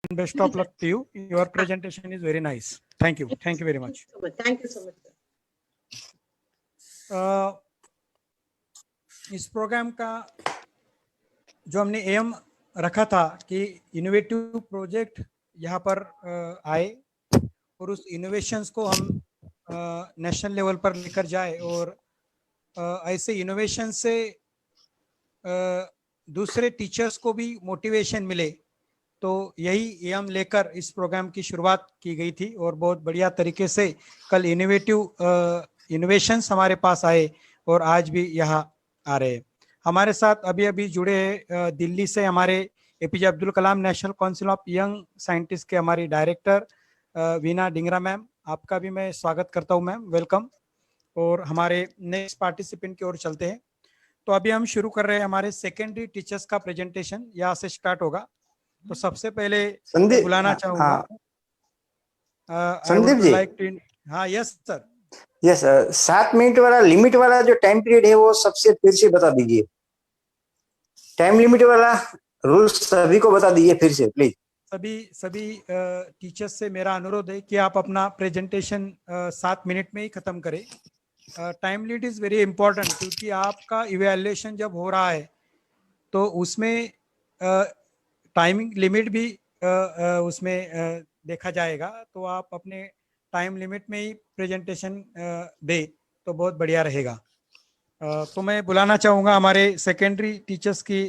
best of luck to you. Your presentation is very nice. Thank you. Thank you very much. Thank you so much. इस programme का जो हमने M रखा था कि innovative project यहाँ पर आए और उस इनोवेशंस को हम नेशनल लेवल पर लेकर जाए और ऐसे इनोवेशन से दूसरे टीचर्स को भी मोटिवेशन मिले, तो यही एम लेकर इस प्रोग्राम की शुरुआत की गई थी और बहुत बढ़िया तरीके से कल इनोवेशंस हमारे पास आए और आज भी यहाँ आ रहे हैं। हमारे साथ अभी अभी जुड़े दिल्ली से हमारे APJ Abdul Kalam national council of young scientist के हमारी डायरेक्टर वीना डिंगरा मैम, आपका भी मैं स्वागत करता हूं मैम, वेलकम। और हमारे नेक्स्ट पार्टिसिपेंट की ओर चलते हैं। तो अभी हम शुरू कर रहे हैं हमारे सेकेंडरी टीचर्स का प्रेजेंटेशन, यहाँ से स्टार्ट होगा। तो सबसे पहले बुलाना चाहूंगा संदीप जी। हाँ यस सर। यस, 7 मिनट वाला लिमिट वाला जो टाइम पीरियड है वो सबसे फिर से बता दीजिए। टाइम लिमिट वाला रूल्स सभी को बता दीजिए फिर से प्लीज। सभी टीचर्स से मेरा अनुरोध है कि आप अपना प्रेजेंटेशन 7 मिनट में ही खत्म करें। Time limit is very important, क्योंकि आपका इवैल्यूएशन जब हो रहा है तो उसमें टाइमिंग लिमिट भी उसमें देखा जाएगा। तो आप अपने टाइम लिमिट में ही प्रेजेंटेशन दे तो बहुत बढ़िया रहेगा। तो मैं बुलाना चाहूँगा हमारे सेकेंडरी टीचर्स की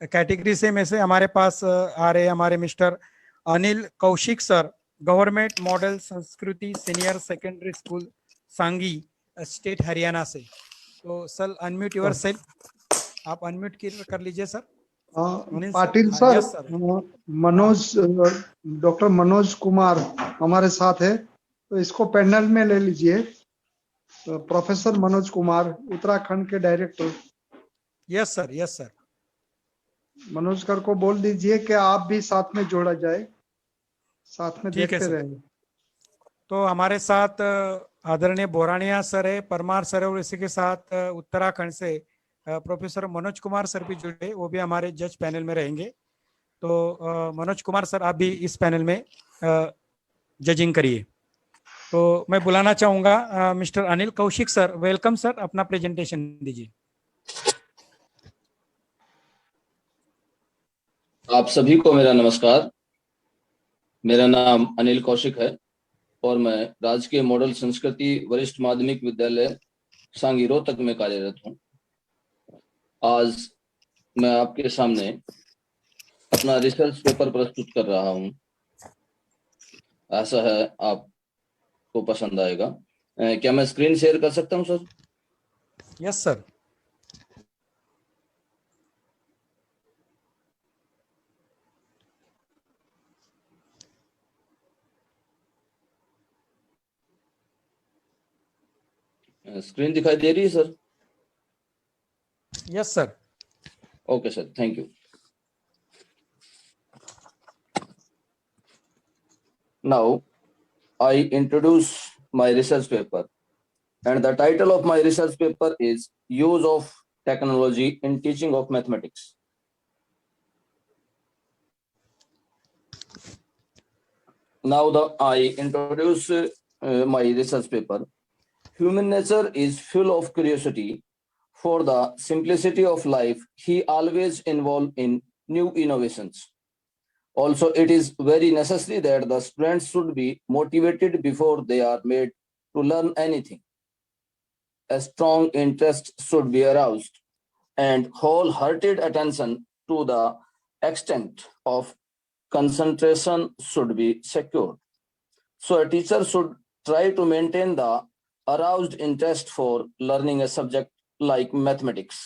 कैटेगरी से में से हमारे पास आ रहे हमारे mister Anil Kaushik sir, government model संस्कृति सीनियर सेकेंडरी स्कूल सांगी, स्टेट हरियाणा से। तो सर अनम्यूट योर सेल्फ, आप अनम्यूट कर लीजिए sir. Patil sir, Manoj, doctor Manoj Kumar हमारे साथ है, तो इसको पैनल में ले लीजिए। प्रोफेसर मनोज कुमार, उत्तराखंड के director. Yes sir, yes sir. Manoj sir को बोल दीजिए कि आप भी साथ में जोड़ा जाए, साथ में देखते रहेंगे। तो हमारे साथ आदरणीय बोरानिया सर है, परमार सर है, और इसी के साथ उत्तराखंड से प्रोफेसर मनोज कुमार सर भी जुड़े, वो भी हमारे जज पैनल में रहेंगे। तो मनोज कुमार सर आप भी इस पैनल में जजिंग करिए। तो मैं बुलाना चाहूंगा mister Anil Kaushik sir, welcome sir, अपना प्रेजेंटेशन दीजिए। आप सभी को मेरा नमस्कार। मेरा नाम अनिल कौशिक है और मैं राजकीय मॉडल संस्कृति वरिष्ठ माध्यमिक विद्यालय सांगी रोहतक में कार्यरत हूँ। आज मैं आपके सामने अपना रिसर्च पेपर प्रस्तुत कर रहा हूँ। ऐसा है आपको पसंद आएगा। क्या मैं स्क्रीन शेयर कर सकता हूँ सर? Yes sir. स्क्रीन दिखाई दे रही है sir? Yes sir. Okay sir, thank you. Now I introduce my research paper, and the title of my research paper is Use of Technology in Teaching of Mathematics. Now I introduce my research paper. Human nature is full of curiosity. For the simplicity of life, he always involved in new innovations. Also, it is very necessary that the students should be motivated before they are made to learn anything. A strong interest should be aroused, and wholehearted attention to the extent of concentration should be secured. So a teacher should try to maintain the aroused interest for learning a subject like mathematics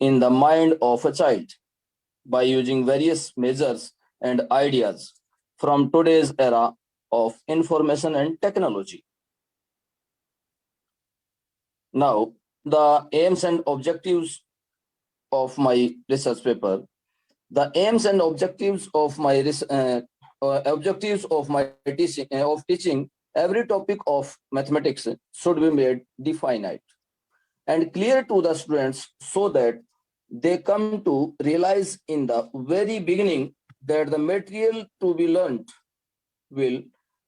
in the mind of a child by using various measures and ideas from today's era of information and technology. Now, the aims and objectives of my research paper. The aims and objectives of my teaching every topic of mathematics should be made definite and clear to the students so that they come to realize in the very beginning that the material to be learned will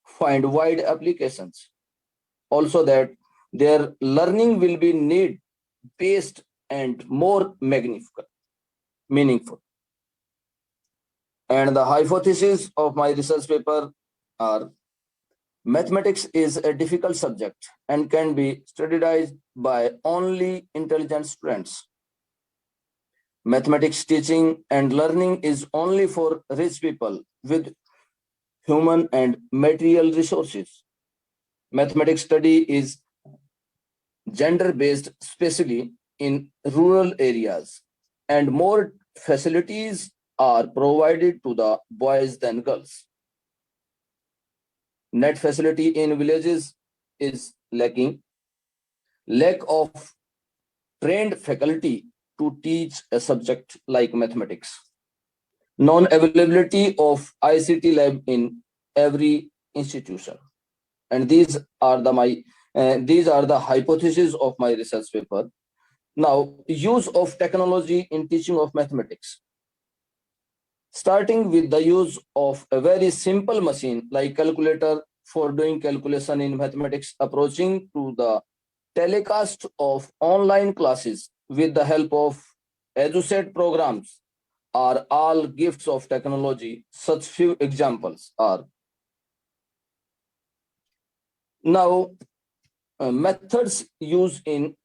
find wide applications. Also that their learning will be need-based and more meaningful. And the hypothesis of my research paper are: mathematics is a difficult subject and can be studied by only intelligent students. Mathematics teaching and learning is only for rich people with human and material resources. Mathematics study is gender-based, especially in rural areas, and more facilities are provided to the boys than girls. Net facility in villages is lacking. Lack of trained faculty to teach a subject like mathematics. Non-availability of ICT lab in every institution. And these are the hypotheses of my research paper. Now, use of technology in teaching of mathematics. Starting with the use of a very simple machine like calculator for doing calculation in mathematics, approaching to the telecast of online classes with the help of EduSet programs are all gifts of technology. Such few examples are. Now, methods used in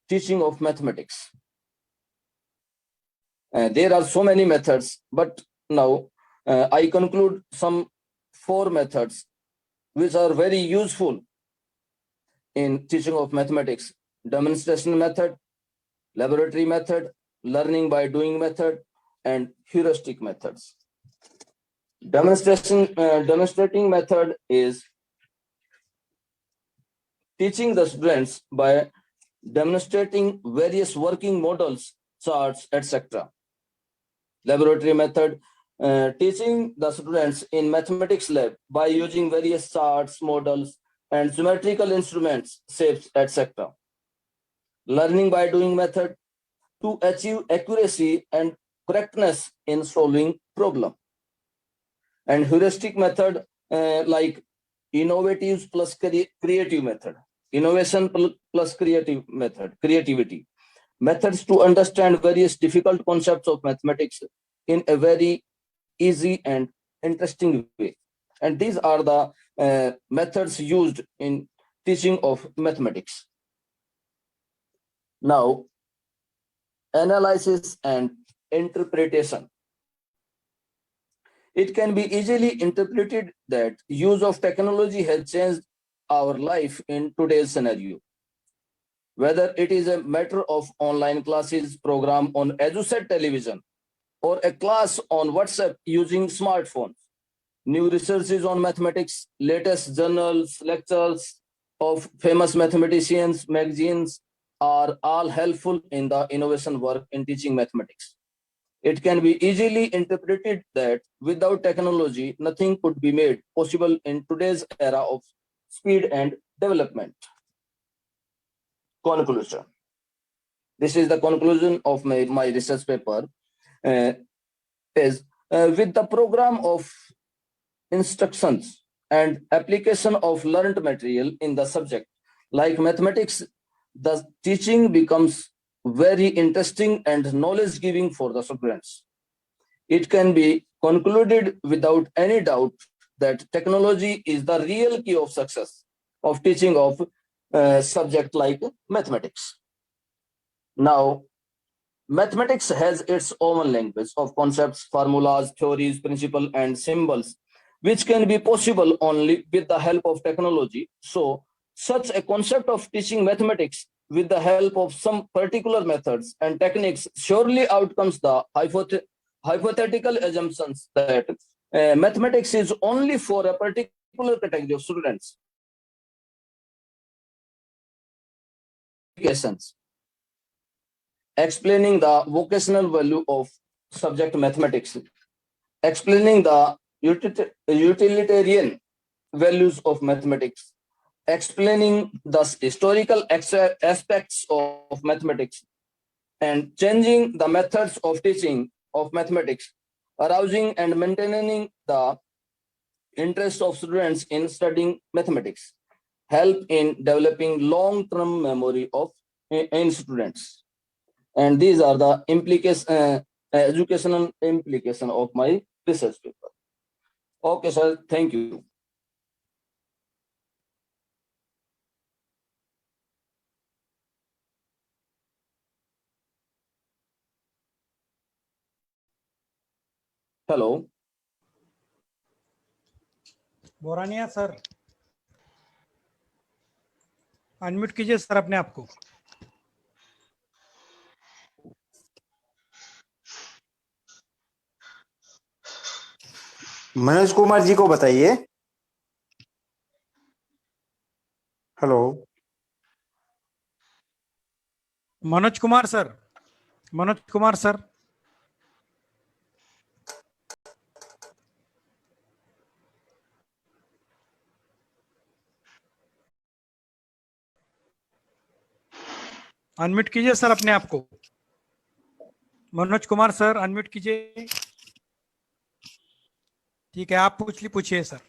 teaching of mathematics. There are so many methods, but now I conclude some 4 methods which are very useful in teaching of mathematics: demonstration method, laboratory method, learning by doing method, and heuristic methods. Demonstrating method is teaching the students by demonstrating various working models, charts, etc. Laboratory method, teaching the students in mathematics lab by using various charts, models, and geometrical instruments, shapes, etc. Learning by doing method, to achieve accuracy and correctness in solving problem. And heuristic method, like innovative plus creative method, innovation plus creativity. Methods to understand various difficult concepts of mathematics in a very easy and interesting way. And these are the methods used in teaching of mathematics. Now, analysis and interpretation. It can be easily interpreted that use of technology has changed our life in today's scenario. Whether it is a matter of online classes, program on EduSet television, or a class on WhatsApp using smartphones, new researches on mathematics, latest journals, lectures of famous mathematicians, magazines are all helpful in the innovation work in teaching mathematics. It can be easily interpreted that without technology, nothing could be made possible in today's era of speed and development. Conclusion. This is the conclusion of my research paper. With the program of instructions and application of learned material in the subject like mathematics, the teaching becomes very interesting and knowledge giving for the students. It can be concluded without any doubt that technology is the real key of success of teaching of subject like mathematics. Now, mathematics has its own language of concepts, formulas, theories, principles, and symbols, which can be possible only with the help of technology. So, such a concept of teaching mathematics with the help of some particular methods and techniques surely outcomes the hypothetical assumptions that mathematics is only for a particular category of students. Explaining the vocational value of subject mathematics, explaining the utilitarian values of mathematics, explaining the historical aspects of mathematics, and changing the methods of teaching of mathematics arousing and maintaining the interest of students in studying mathematics, help in developing long-term memory of in students. And these are the educational implication of my research paper. Okay, sir. Thank you. Hello. Borania sir, unmute कीजिए sir अपने आप को। मनोज कुमार जी को बताइए। Hello Manoj Kumar sir, Manoj Kumar sir. Unmute कीजिए sir अपने आप को। मनोज कुमार सर अनम्यूट कीजिए। ठीक है, आप पूछिए सर।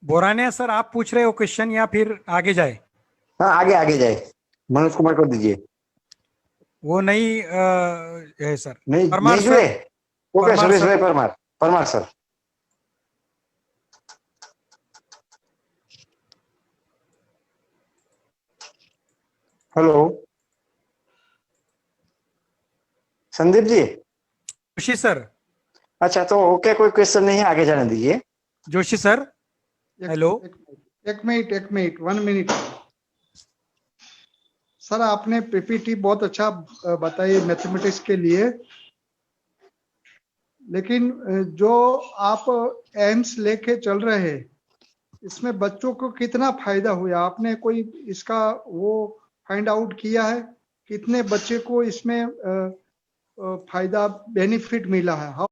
बोरानिया सर, आप पूछ रहे हो क्वेश्चन या फिर आगे जाए? हाँ, आगे जाए। मनोज कुमार को दीजिए। वो नहीं है सर। नहीं परमार नहीं सर। जुड़े। Okay, Parmar Suresh sir. भाई Parmar sir. Hello Sandeep ji. Joshi sir. अच्छा, तो ओके, कोई क्वेश्चन नहीं है, आगे जाने दीजिए। जोशी सर। हेलो। एक मिनट 1 मिनट। सर आपने पीपीटी बहुत अच्छा बताई मैथमेटिक्स के लिए, लेकिन जो आप एम्स लेके चल रहे हैं, इसमें बच्चों को कितना फायदा हुआ? आपने कोई इसका वो फाइंड आउट किया है? कितने बच्चे को इसमें फायदा बेनिफिट मिला है? हाउ